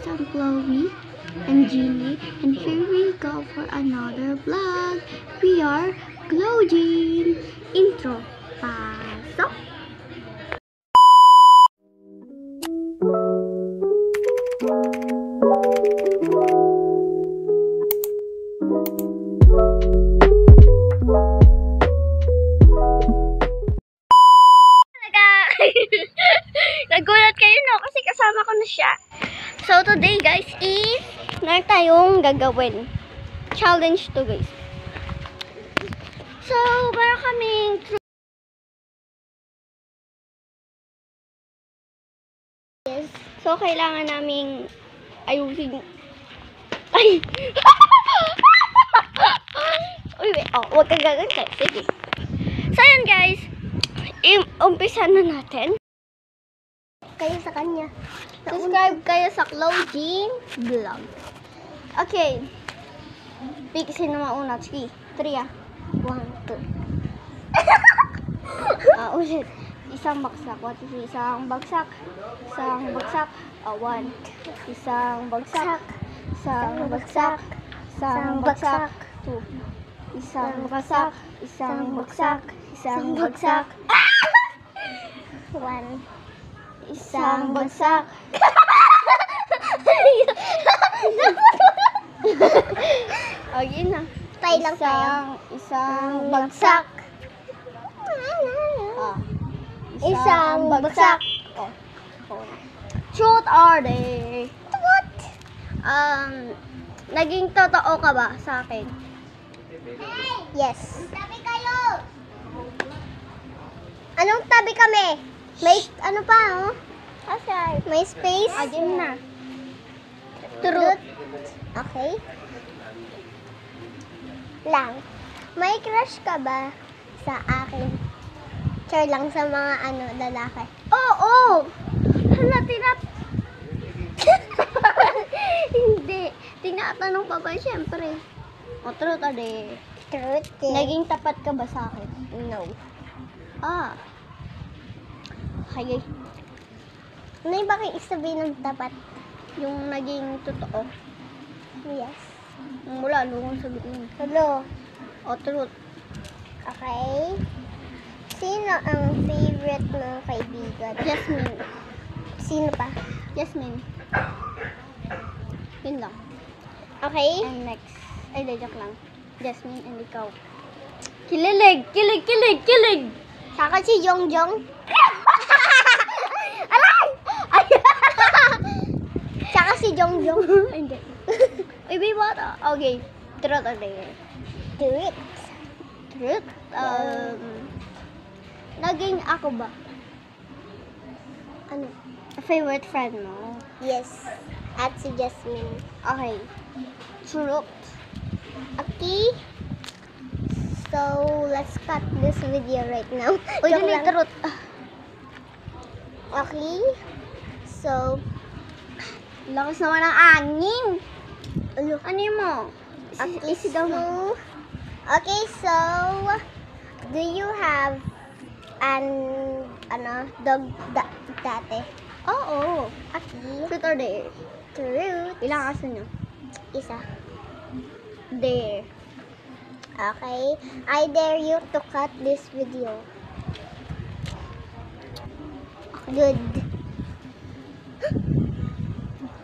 I'm Chloe and Jeannie, and here we go for another vlog. We are Glow Jean. Intro. Pasok! Nagulat kayo, no? Kasi kasama ko na siya. So, today, guys, is meron tayong gagawin. Challenge to, guys. So, meron kaming so, kailangan naming ayusin. Ay! Uy, wait. Oh, huwag kang gaganti. Sige. So, yun, guys. Umpisa na natin. Kayo sa kanya. Subscribe kayo sa Glow Jean Vlog. Okay. Pick sino mauna. 3. 3 ah. 1, 2. Ulit. Isang baksak. What is isang bagsak? Isang bagsak. 1. Isang bagsak. Isang bagsak. Isang bagsak. 2. Isang bagsak. Isang bagsak. Isang bagsak. 1. Isang bagsak. O, yun na. Tay lang tayo. Isang bagsak. Isang bagsak. Truth or dare? What? Naging totoo ka ba sa akin? Yes. Tabi kayo! Anong tabi kami? May, ano pa, oh? Asay. May space? Agim na. Truth. Okay. Lang. May crush ka ba sa akin? Char lang sa mga, lalaki. Oo! Hala, Hindi. Tinatanong pa ba, syempre. O, truth or dare? Truth. Naging tapat ka ba sa akin? No. Hayay. Ano yung bakit isabihin ng tapat? Yung naging totoo? Yes. Wala, lukong sabihin. Hello. O, truth. Okay. Sino ang favorite mong kaibigan? Jasmine. Sino pa? Jasmine. Yun lang. Okay. And next. Ay, joke lang. Jasmine and ikaw. Kililig! Kilig! Kilig! Kilig! Saka si Jongjong. Alay! Ay! Saka si Jongjong. Hindi. Uy, babe, what? Okay. Truth or dare? Truth. Truth? Naging ako ba? Ano? Favorite friend mo? Yes. At si Jasmine. Okay. Truth. Okay. So, let's cut this video right now. Uy, dali, truth. Okay. So, lakas naman ang angin. Ano mo? Okay, so, okay, so, do you have dog dati? Oo. Okay. Truth or dare? Truth. Ilang aso nyo? Isa. Dare. Okay. I dare you to cut this video. Good.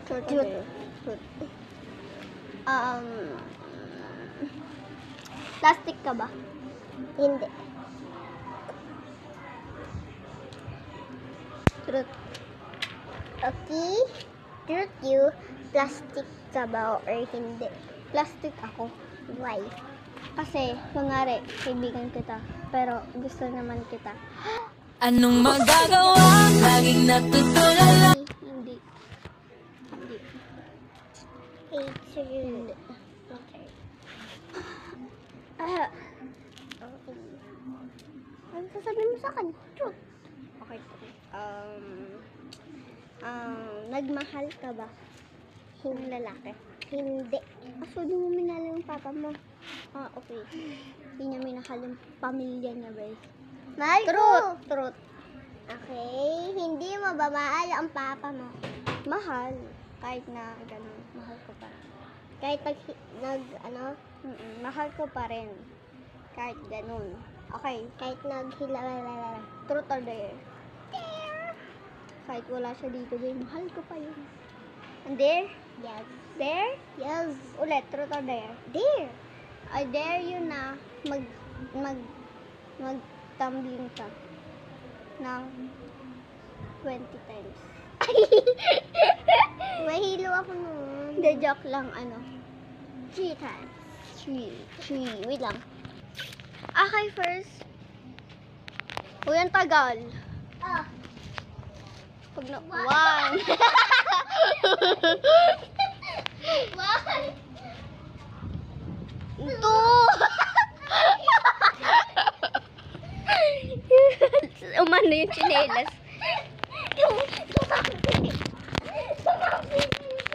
Truth. Truth. Plastic ka ba? Hindi. Truth. Okay. Truth you. Plastic ka ba or hindi? Plastic ako. Why? Kasi, kunwari, kaibigan kita. Pero, gusto naman kita. Anong magagawa? Laging natutulala. Hindi. Hindi. Hindi. Okay. Ano sasabihin mo sa akin? Truth. Okay. Nagmahal ka ba? Yung lalaki? Hindi. So, di mo minahal yung papa mo? Okay. Hindi niya minahal yung pamilya niya, ba? Mahal ko! Truth. Okay. Hindi mo ba mahal ang papa mo? Mahal. Kahit na ganun, mahal ko pa rin. Kahit mahal ko pa rin. Kahit ganun. Okay. Kahit naghilalala. Truth or dare? Dare! Kahit wala siya dito, babe, mahal ko pa yun. And dare? Yes. Dare? Yes. Ulit, truth or dare? Dare! I dare you na mag-tumbling ka ng 20 times. Mahilo ako nun. Hindi, joke lang, 3 times. 3. Wait lang. Okay, first. Uy, ang tagal. Pag na... 1. 2. Umano yung chinelas.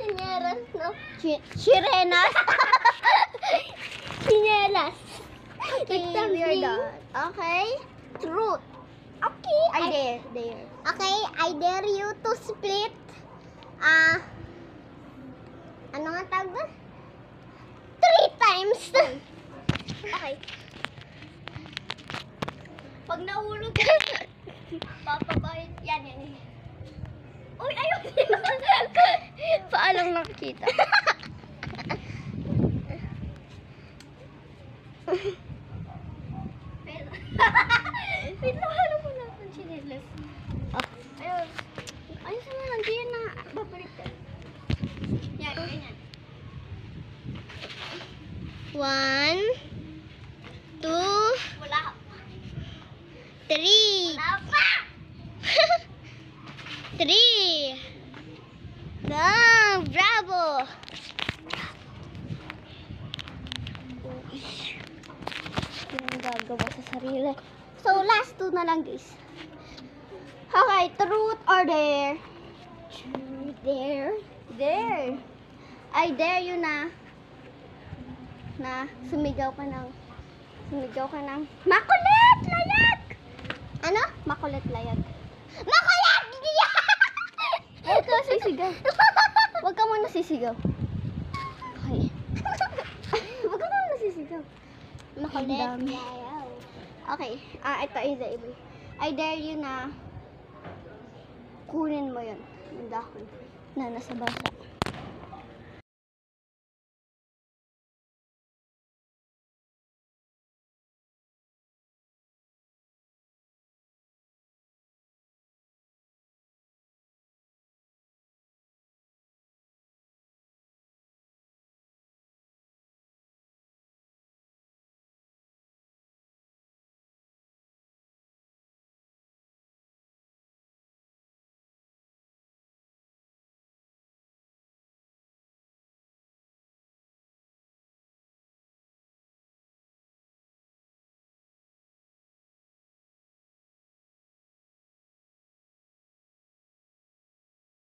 Chinelas, no? Chirenas? Chinelas. Okay, we're done. Okay? Truth. Okay. I dare. Okay, I dare you to split. Ano nga tawag ba? 3 times. Okay. Pag nahulog ka, papabayad. Yan. Uy, ayun. Paalang nakikita. Wait lang, ano mo natin chinelas? Ayun. Ayun sa mga, hindi yan na babalik ka. Yan, ganyan. 1, 2, wala ka pa. 3. Wala pa! 3. Go! Bravo! Yung gagawa sa sarili. So, last 2 na lang, guys. Okay, truth or dare? Truth, dare? Dare. I dare you na sumigaw ka ng makulit layag! Ano? Makulit layag. Makulit layag! Huwag ka sisigaw. Huwag ka muna sisigaw. Okay. Huwag ka muna sisigaw. Makulit layag. Okay. Ito is the iba. I dare you na kunin mo yun. Yung dahon na nasa basa.